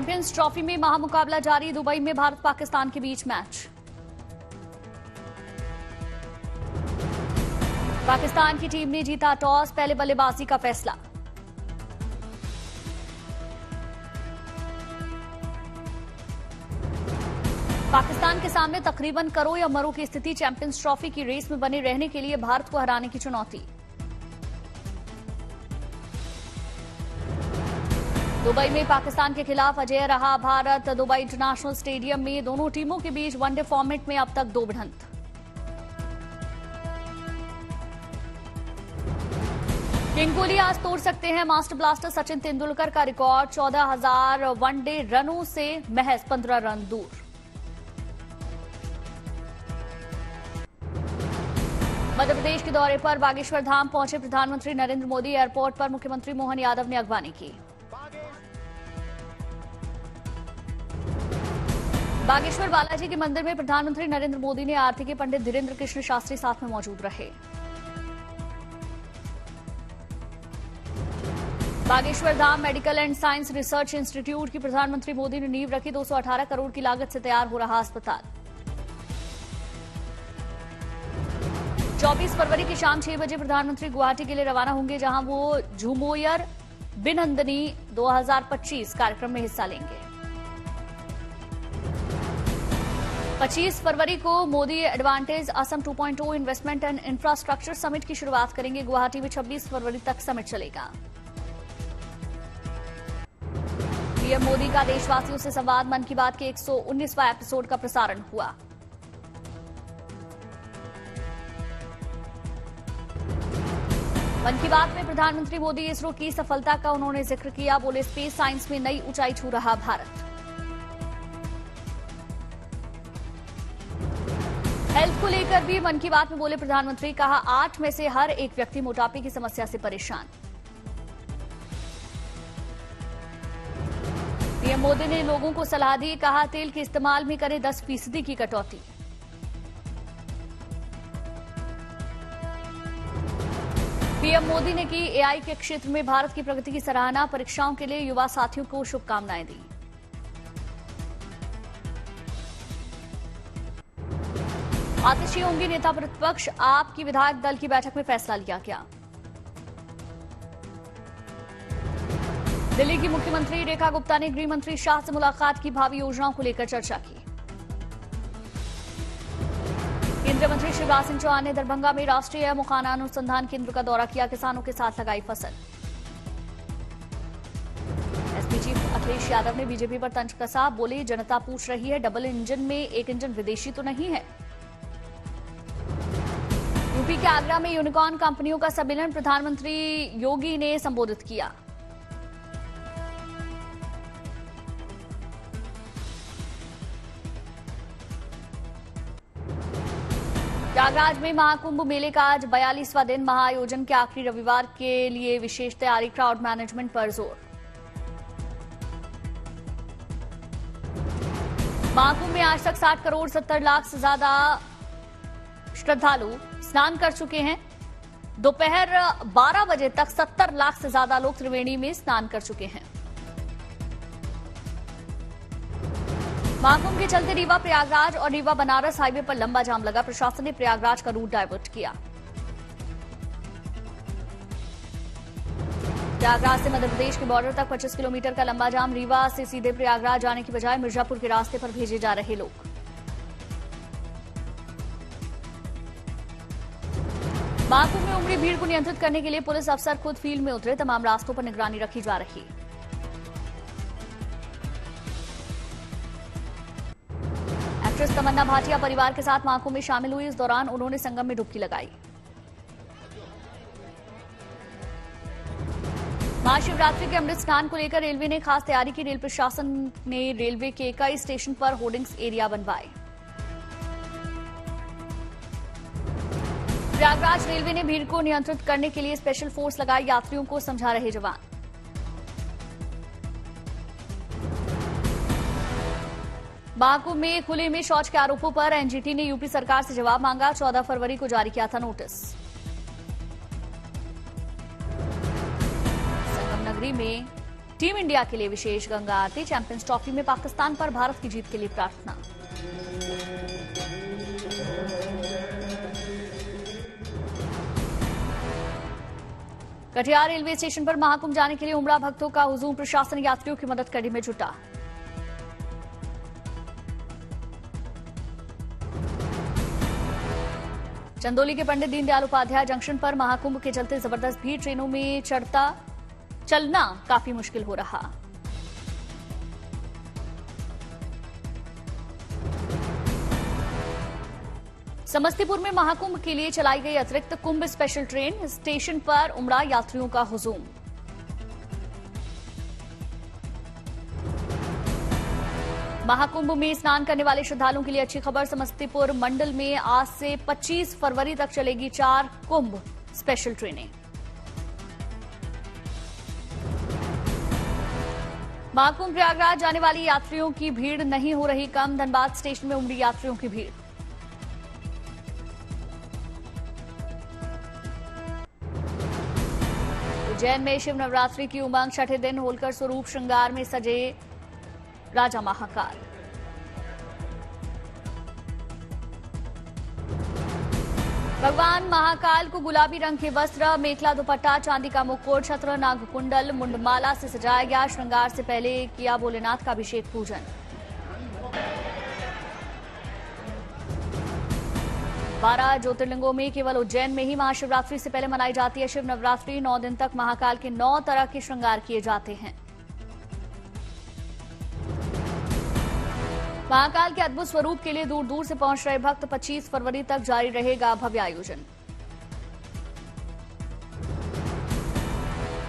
Champions trophy में महामुकाबला जारी। Dubai में भारत पाकिस्तान के बीच मैच। पाकिस्तान की टीम ने जीता टॉस, पहले बल्लेबाजी का फैसला। पाकिस्तान के सामने तकरीबन करो या मरो की स्थिति। चैंपियंस ट्रॉफी की रेस में बने रहने के लिए भारत को हराने की चुनौती। दुबई में पाकिस्तान के खिलाफ अजेय रहा भारत। दुबई इंटरनेशनल स्टेडियम में दोनों टीमों के बीच वनडे फॉर्मेट में अब तक 2 भिड़ंत। किंग कोहली आज तोड़ सकते हैं मास्टर ब्लास्टर सचिन तेंदुलकर का रिकॉर्ड। 14,000 वनडे रनों से महज 15 रन दूर। मध्य प्रदेश के दौरे पर बागेश्वर धाम पहुंचे प्रधानमंत्री नरेंद्र मोदी। एयरपोर्ट पर मुख्यमंत्री मोहन यादव ने अगवानी की। बागेश्वर बालाजी के मंदिर में प्रधानमंत्री नरेंद्र मोदी ने आरती के पंडित धीरेन्द्र कृष्ण शास्त्री साथ में मौजूद रहे। Bageshwar Dham Medical and Science Research Institute की प्रधानमंत्री मोदी ने नींव रखी। 218 करोड़ की लागत से तैयार हो रहा अस्पताल। 24 फरवरी की शाम 6 बजे प्रधानमंत्री गुवाहाटी के लिए रवाना होंगे, जहां वो झुमोयर बिनंदनी 2025 कार्यक्रम में हिस्सा लेंगे। 25 फरवरी को Modi advantage Assam 2.0 investment and infrastructure summit की शुरुआत करेंगे। गुवाहाटी में 26 फरवरी तक समिट चलेगा। पीएम मोदी का देशवासियों से संवाद मन की बात के 119वां एपिसोड का प्रसारण हुआ। मन की बात में प्रधानमंत्री मोदी इसरो की सफलता का उन्होंने जिक्र किया। बोले, स्पेस साइंस में नई ऊंचाई छू रहा भारत। हेल्थ को लेकर भी मन की बात में बोले प्रधानमंत्री। कहा, 8 में से हर एक व्यक्ति मोटापे की समस्या से परेशान। पीएम मोदी ने लोगों को सलाह दी। कहा, तेल के इस्तेमाल में करें 10% की कटौती। पीएम मोदी ने की एआई के क्षेत्र में भारत की प्रगति की सराहना। परीक्षाओं के लिए युवा साथियों को शुभकामनाएं दी। आतिशी होंगे नेता प्रतिपक्ष। आप की विधायक दल की बैठक में फैसला लिया गया। दिल्ली की मुख्यमंत्री रेखा गुप्ता ने गृह मंत्री शाह से मुलाकात की। भावी योजनाओं को लेकर चर्चा की। केंद्रीय मंत्री शिवराज सिंह चौहान ने दरभंगा में राष्ट्रीय मुखाना अनुसंधान केंद्र का दौरा किया। किसानों के साथ लगाई फसल। एसपी चीफ अखिलेश यादव ने बीजेपी पर तंज कसा। बोले, जनता पूछ रही है, डबल इंजन में एक इंजन विदेशी तो नहीं है। यूपी के आगरा में यूनिकॉर्न कंपनियों का सम्मेलन प्रधानमंत्री योगी ने संबोधित किया। प्रयागराज में महाकुंभ मेले का आज 42वां दिन। महाआयोजन के आखिरी रविवार के लिए विशेष तैयारी। क्राउड मैनेजमेंट पर जोर। महाकुंभ में आज तक 60 करोड़ 70 लाख से ज्यादा श्रद्धालु स्नान कर चुके हैं। दोपहर 12 बजे तक 70 लाख से ज्यादा लोग त्रिवेणी में स्नान कर चुके हैं। महाकुंभ के चलते रीवा प्रयागराज और रीवा बनारस हाईवे पर लंबा जाम लगा। प्रशासन ने प्रयागराज का रूट डायवर्ट किया। प्रयागराज से मध्य प्रदेश के बॉर्डर तक 25 किलोमीटर का लंबा जाम। रीवा से सीधे प्रयागराज जाने की बजाय मिर्जापुर के रास्ते पर भेजे जा रहे लोग। महाकुंभ में उमड़ी भीड़ को नियंत्रित करने के लिए पुलिस अफसर खुद फील्ड में उतरे। तमाम रास्तों पर निगरानी रखी जा रही है। एक्ट्रेस तमन्ना भाटिया परिवार के साथ महाकुंभ में शामिल हुई। इस दौरान उन्होंने संगम में डुबकी लगाई। महाशिवरात्रि के अमृत स्नान को लेकर रेलवे ने खास तैयारी की। रेल प्रशासन ने रेलवे के कई स्टेशन पर होर्डिंग्स एरिया बनवाए। प्रयागराज रेलवे ने भीड़ को नियंत्रित करने के लिए स्पेशल फोर्स लगाई। यात्रियों को समझा रहे जवान। महाकुंभ में खुले में शौच के आरोपों पर एनजीटी ने यूपी सरकार से जवाब मांगा। 14 फरवरी को जारी किया था नोटिस। संगम नगरी में टीम इंडिया के लिए विशेष गंगा आरती। चैंपियंस ट्रॉफी में पाकिस्तान पर भारत की जीत के लिए प्रार्थना। कटिहार रेलवे स्टेशन पर महाकुंभ जाने के लिए उमड़ा भक्तों का हुजूम। प्रशासन यात्रियों की मदद करने में जुटा। चंदौली के पंडित दीनदयाल उपाध्याय जंक्शन पर महाकुंभ के चलते जबरदस्त भीड़। ट्रेनों में चलना काफी मुश्किल हो रहा। समस्तीपुर में महाकुंभ के लिए चलाई गई अतिरिक्त कुंभ स्पेशल ट्रेन। स्टेशन पर उमड़ा यात्रियों का हुजूम। महाकुंभ में स्नान करने वाले श्रद्धालुओं के लिए अच्छी खबर। समस्तीपुर मंडल में आज से 25 फरवरी तक चलेगी 4 कुंभ स्पेशल ट्रेनें। महाकुंभ प्रयागराज जाने वाली यात्रियों की भीड़ नहीं हो रही कम। धनबाद स्टेशन में उमड़ी यात्रियों की भीड़। उज्जैन में शिव नवरात्रि की उमंग। छठे दिन होलकर स्वरूप श्रृंगार में सजे राजा महाकाल। भगवान महाकाल को गुलाबी रंग के वस्त्र, मेखला दुपट्टा, चांदी का मुकुट, छत्र, नागकुंडल, मुंडमाला से सजाया गया। श्रृंगार से पहले किया भोलेनाथ का अभिषेक पूजन। बारह ज्योतिर्लिंगों में केवल उज्जैन में ही महाशिवरात्रि से पहले मनाई जाती है शिव नवरात्रि। 9 दिन तक महाकाल के 9 तरह के श्रृंगार किए जाते हैं। महाकाल के अद्भुत स्वरूप के लिए दूर दूर से पहुंच रहे भक्त। 25 फरवरी तक जारी रहेगा भव्य आयोजन।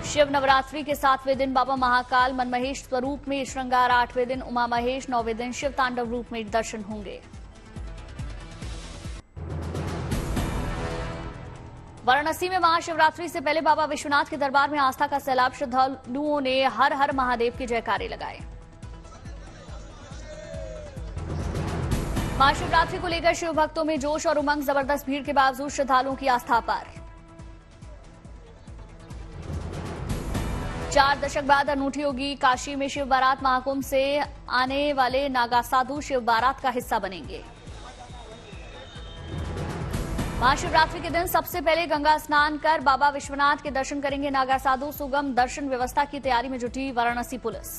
शिव नवरात्रि के 7वें दिन बाबा महाकाल मनमहेश स्वरूप में श्रृंगार। 8वें दिन उमा महेश, 9वें दिन शिव तांडव रूप में दर्शन होंगे। वाराणसी में महाशिवरात्रि से पहले बाबा विश्वनाथ के दरबार में आस्था का सैलाब। श्रद्धालुओं ने हर हर महादेव के जयकारे लगाए। महाशिवरात्रि को लेकर शिव भक्तों में जोश और उमंग। जबरदस्त भीड़ के बावजूद श्रद्धालुओं की आस्था पर। 4 दशक बाद अनूठी होगी काशी में शिव बारात। महाकुंभ से आने वाले नागा साधु शिव बारात का हिस्सा बनेंगे। महाशिवरात्रि के दिन सबसे पहले गंगा स्नान कर बाबा विश्वनाथ के दर्शन करेंगे नागा साधु। सुगम दर्शन व्यवस्था की तैयारी में जुटी वाराणसी पुलिस।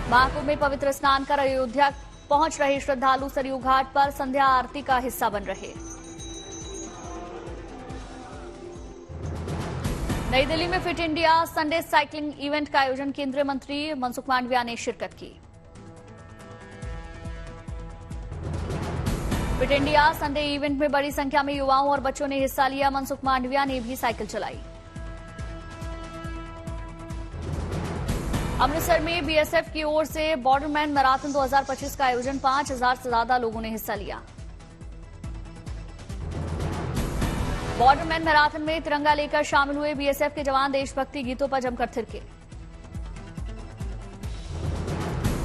महाकुंभ में पवित्र स्नान कर अयोध्या पहुंच रहे श्रद्धालु सरयू घाट पर संध्या आरती का हिस्सा बन रहे। नई दिल्ली में fit India Sunday cycling event का आयोजन केंद्रीय मंत्री मनसुख मांडविया ने शिरकत की। फिट इंडिया संडे इवेंट में बड़ी संख्या में युवाओं और बच्चों ने हिस्सा लिया। मनसुख मांडविया ने भी साइकिल चलाई। अमृतसर में बीएसएफ की ओर से बॉर्डरमैन मैराथन 2025 का आयोजन। 5000 से ज्यादा लोगों ने हिस्सा लिया। बॉर्डरमैन मैराथन में तिरंगा लेकर शामिल हुए बीएसएफ के जवान। देशभक्ति गीतों पर जमकर थिरके।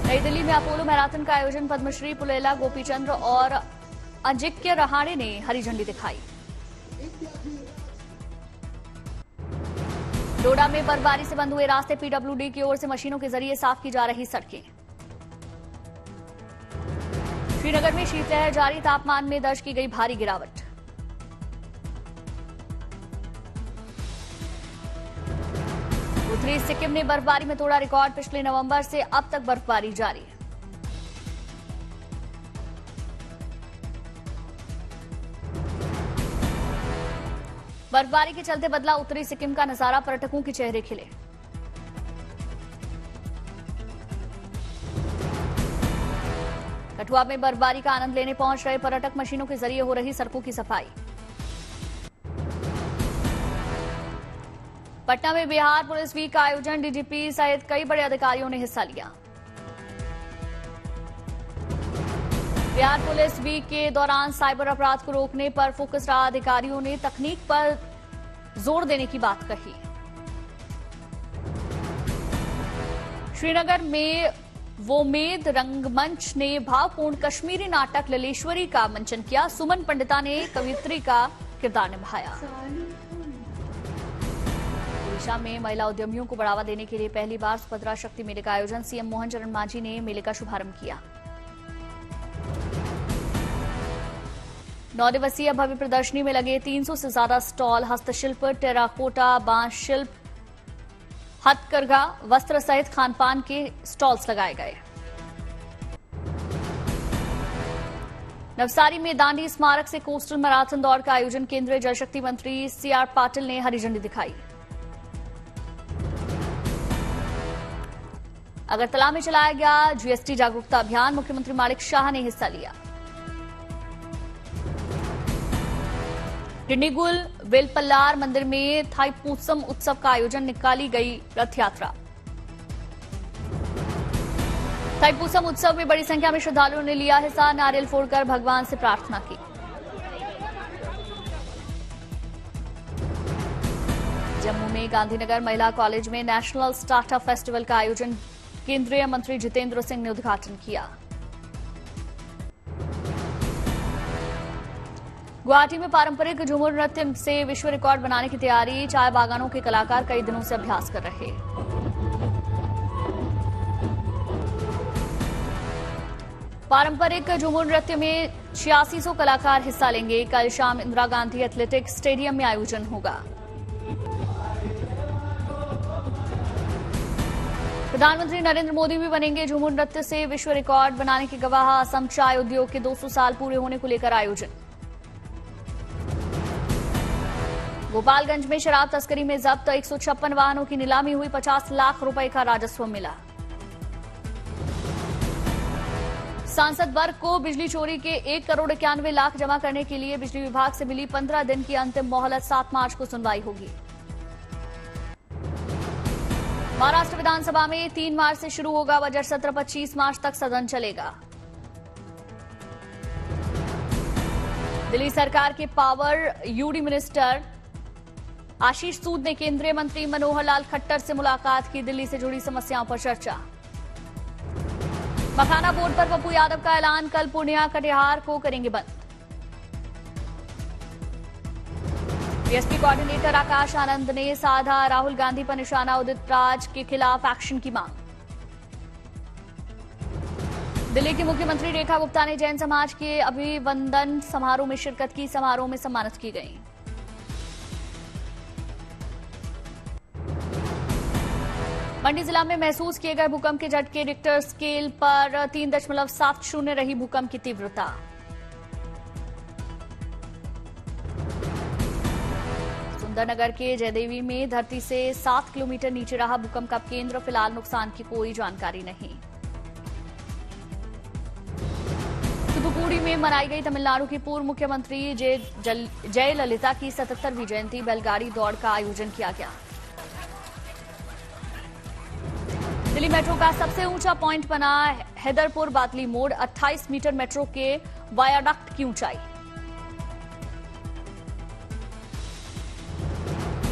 नई दिल्ली में अपोलो मैराथन का आयोजन। पद्मश्री पुलेला गोपीचंद्र और अजिंक्य रहाणे ने हरी झंडी दिखाई। डोडा में बर्फबारी से बंद हुए रास्ते। पीडब्ल्यूडी की ओर से मशीनों के जरिए साफ की जा रही सड़कें। श्रीनगर में शीतलहर जारी। तापमान में दर्ज की गई भारी गिरावट। उत्तरी सिक्किम ने बर्फबारी में तोड़ा रिकॉर्ड। पिछले नवंबर से अब तक बर्फबारी जारी। बर्फबारी के चलते बदला उत्तरी सिक्किम का नजारा। पर्यटकों के चेहरे खिले। कठुआ में बर्फबारी का आनंद लेने पहुंच रहे पर्यटक। मशीनों के जरिए हो रही सड़कों की सफाई। पटना में बिहार पुलिस वीक का आयोजन। डीजीपी सहित कई बड़े अधिकारियों ने हिस्सा लिया। बिहार पुलिस वीक के दौरान साइबर अपराध को रोकने पर फोकस रहा। अधिकारियों ने तकनीक पर जोर देने की बात कही। श्रीनगर में वोमेद रंगमंच ने भावपूर्ण कश्मीरी नाटक ललेश्वरी का मंचन किया। सुमन पंडिता ने कवियत्री का किरदार निभाया। दिशा में महिला उद्यमियों को बढ़ावा देने के लिए पहली बार सुभद्रा शक्ति मेले का आयोजन सीएम मोहन चरण मांझी ने मेले का शुभारंभ किया। 9 दिवसीय भव्य प्रदर्शनी में लगे 300 से ज्यादा स्टॉल हस्तशिल्प, टेराकोटा, बांस शिल्प, हथकरघा, वस्त्र सहित खानपान के स्टॉल्स लगाए गए। नवसारी में दांडी स्मारक से कोस्टल मैराथन दौड़ का आयोजन केंद्रीय जल शक्ति मंत्री सीआर पाटिल ने हरी झंडी दिखाई। अगरतला में चलाया गया जीएसटी जागरूकता अभियान, मुख्यमंत्री माणिक शाह ने हिस्सा लिया। डिंडीगुल वेलपल्लार मंदिर में थाईपूसम उत्सव का आयोजन, निकाली गई रथ यात्रा। थाईपूसम उत्सव में बड़ी संख्या में श्रद्धालुओं ने लिया हिस्सा, नारियल फोड़कर भगवान से प्रार्थना की। जम्मू में गांधीनगर महिला कॉलेज में नेशनल स्टार्टअप फेस्टिवल का आयोजन केंद्रीय मंत्री जितेंद्र सिंह ने उद्घाटन किया। गुवाहाटी में पारंपरिक झूमर नृत्य से विश्व रिकॉर्ड बनाने की तैयारी, चाय बागानों के कलाकार कई दिनों से अभ्यास कर रहे। पारंपरिक झूमर नृत्य में 8600 कलाकार हिस्सा लेंगे। कल शाम इंदिरा गांधी एथलेटिक्स स्टेडियम में आयोजन होगा। प्रधानमंत्री नरेंद्र मोदी भी बनेंगे झूमर नृत्य से विश्व रिकॉर्ड बनाने के गवाह। असम चाय उद्योग के 200 साल पूरे होने को लेकर आयोजन। गोपालगंज में शराब तस्करी में जब्त 156 वाहनों की नीलामी हुई, 50 लाख रुपए का राजस्व मिला। सांसद वर्ग को बिजली चोरी के 1 करोड़ 91 लाख जमा करने के लिए बिजली विभाग से मिली 15 दिन की अंतिम मोहलत, 7 मार्च को सुनवाई होगी। महाराष्ट्र विधानसभा में 3 मार्च से शुरू होगा बजट सत्र, 25 मार्च तक सदन चलेगा। दिल्ली सरकार के पावर यूडी मिनिस्टर आशीष सूद ने केंद्रीय मंत्री मनोहर लाल खट्टर से मुलाकात की, दिल्ली से जुड़ी समस्याओं पर चर्चा। मखाना बोर्ड पर पप्पू यादव का ऐलान, कल पूर्णिया कटिहार को करेंगे बंद। बीएसपी कोऑर्डिनेटर आकाश आनंद ने साधा राहुल गांधी पर निशाना, उदित राज के खिलाफ एक्शन की मांग। दिल्ली की मुख्यमंत्री रेखा गुप्ता ने जैन समाज के अभिवंदन समारोह में शिरकत की, समारोह में सम्मानित की गई। मंडी जिला में महसूस किए गए भूकंप के झटके, रिक्टर स्केल पर 3.70 रही भूकंप की तीव्रता। सुंदरनगर के जयदेवी में धरती से 7 किलोमीटर नीचे रहा भूकंप का केंद्र, फिलहाल नुकसान की कोई जानकारी नहीं। तूतुकुड़ी में मनाई गई तमिलनाडु की पूर्व मुख्यमंत्री जयललिता की 77वीं जयंती, बैलगाड़ी दौड़ का आयोजन किया गया। दिल्ली मेट्रो का सबसे ऊंचा पॉइंट बना हैदरपुर बातली मोड़, 28 मीटर मेट्रो के वायाडक्ट की ऊंचाई।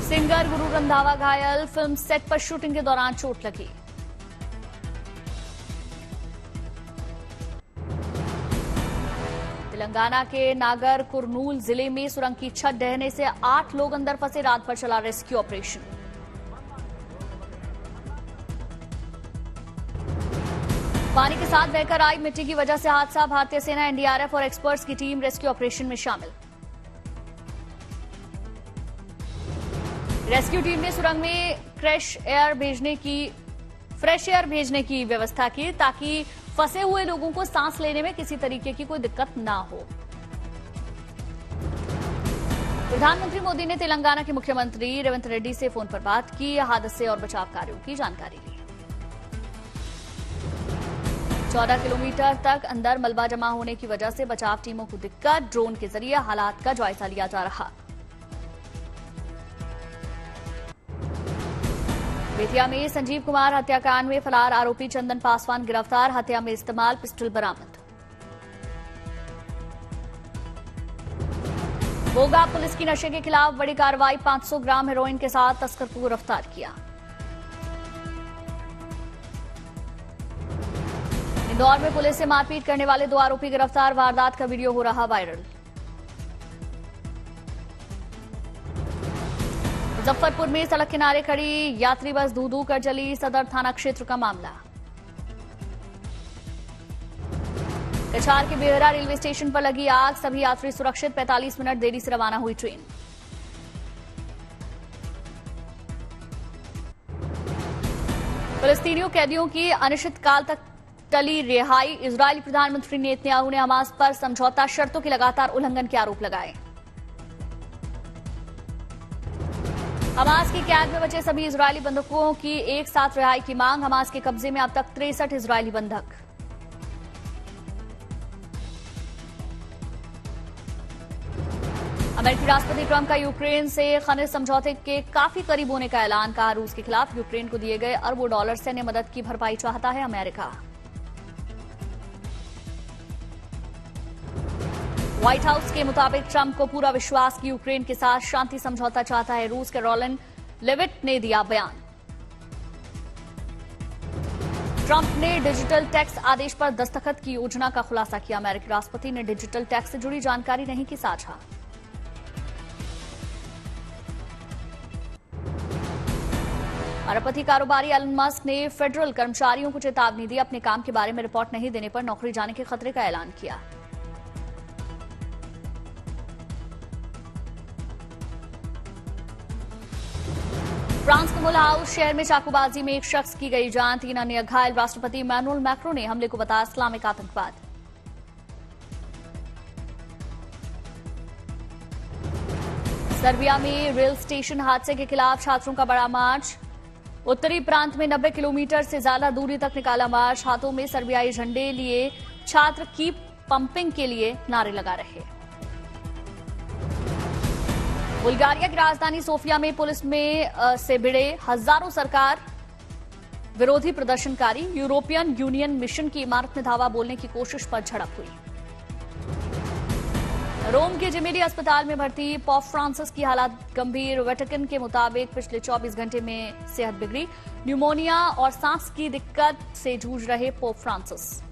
सिंगर गुरु रंधावा घायल, फिल्म सेट पर शूटिंग के दौरान चोट लगी। तेलंगाना के नागर कुरनूल जिले में सुरंग की छत ढहने से 8 लोग अंदर फंसे, रात भर चला रेस्क्यू ऑपरेशन। पानी के साथ बहकर आई मिट्टी की वजह से हादसा, भारतीय सेना, एनडीआरएफ और एक्सपर्ट्स की टीम रेस्क्यू ऑपरेशन में शामिल। रेस्क्यू टीम ने सुरंग में फ्रेश एयर भेजने की व्यवस्था की ताकि फंसे हुए लोगों को सांस लेने में किसी तरीके की कोई दिक्कत ना हो। प्रधानमंत्री मोदी ने तेलंगाना के मुख्यमंत्री रेवंत रेड्डी से फोन पर बात की, हादसे और बचाव कार्यों की जानकारी ली। 14 किलोमीटर तक अंदर मलबा जमा होने की वजह से बचाव टीमों को दिक्कत, ड्रोन के जरिए हालात का जायजा लिया जा रहा। बेतिया में संजीव कुमार हत्याकांड में फरार आरोपी चंदन पासवान गिरफ्तार, हत्या में इस्तेमाल पिस्टल बरामद। बोगा पुलिस की नशे के खिलाफ बड़ी कार्रवाई, 500 ग्राम हेरोइन के साथ तस्कर को गिरफ्तार किया। इंदौर में पुलिस से मारपीट करने वाले 2 आरोपी गिरफ्तार, वारदात का वीडियो हो रहा वायरल। मुजफ्फरपुर में सड़क किनारे खड़ी यात्री बस धू-धू कर जली, सदर थाना क्षेत्र का मामला। कछार के बेहरा रेलवे स्टेशन पर लगी आग, सभी यात्री सुरक्षित, 45 मिनट देरी से रवाना हुई ट्रेन। फिलिस्तीनियों कैदियों की अनिश्चितकाल तक टली रिहाई, इजरायली प्रधानमंत्री नेतन्याहू ने हमास पर समझौता शर्तों के लगातार उल्लंघन के आरोप लगाए। हमास की कैद में बचे सभी इजरायली बंधकों की एक साथ रिहाई की मांग, हमास के कब्जे में अब तक 63 इजरायली बंधक। अमेरिकी राष्ट्रपति ट्रंप का यूक्रेन से खनिज समझौते के काफी करीब होने का ऐलान, कहा रूस के खिलाफ यूक्रेन को दिए गए अरबों डॉलर सैन्य मदद की भरपाई चाहता है अमेरिका। व्हाइट हाउस के मुताबिक ट्रंप को पूरा विश्वास कि यूक्रेन के साथ शांति समझौता चाहता है, रूस के रोलन लेविट ने दिया बयान। ट्रंप ने डिजिटल टैक्स आदेश पर दस्तखत की योजना का खुलासा किया, अमेरिकी राष्ट्रपति ने डिजिटल टैक्स से जुड़ी जानकारी नहीं की साझा। अरबपति कारोबारी एलन मस्क ने फेडरल कर्मचारियों को चेतावनी दी, अपने काम के बारे में रिपोर्ट नहीं देने पर नौकरी जाने के खतरे का ऐलान किया। फ्रांस के मुल्हाउस शहर में चाकूबाजी में एक शख्स की गई जान, 3 अन्य घायल, राष्ट्रपति इमैनुअल मैक्रों ने हमले को बताया इस्लामिक आतंकवाद। सर्बिया में रेल स्टेशन हादसे के खिलाफ छात्रों का बड़ा मार्च, उत्तरी प्रांत में 90 किलोमीटर से ज्यादा दूरी तक निकाला मार्च, हाथों में सर्बियाई झंडे लिए छात्र कीप पंपिंग के लिए नारे लगा रहे। बुल्गारिया की राजधानी सोफिया में पुलिस में से भिड़े हजारों सरकार विरोधी प्रदर्शनकारी, यूरोपियन यूनियन मिशन की इमारत में धावा बोलने की कोशिश पर झड़प हुई। रोम के जिमेली अस्पताल में भर्ती पोप फ्रांसिस की हालत गंभीर, वेटिकन के मुताबिक पिछले 24 घंटे में सेहत बिगड़ी, न्यूमोनिया और सांस की दिक्कत से जूझ रहे पोप फ्रांसिस।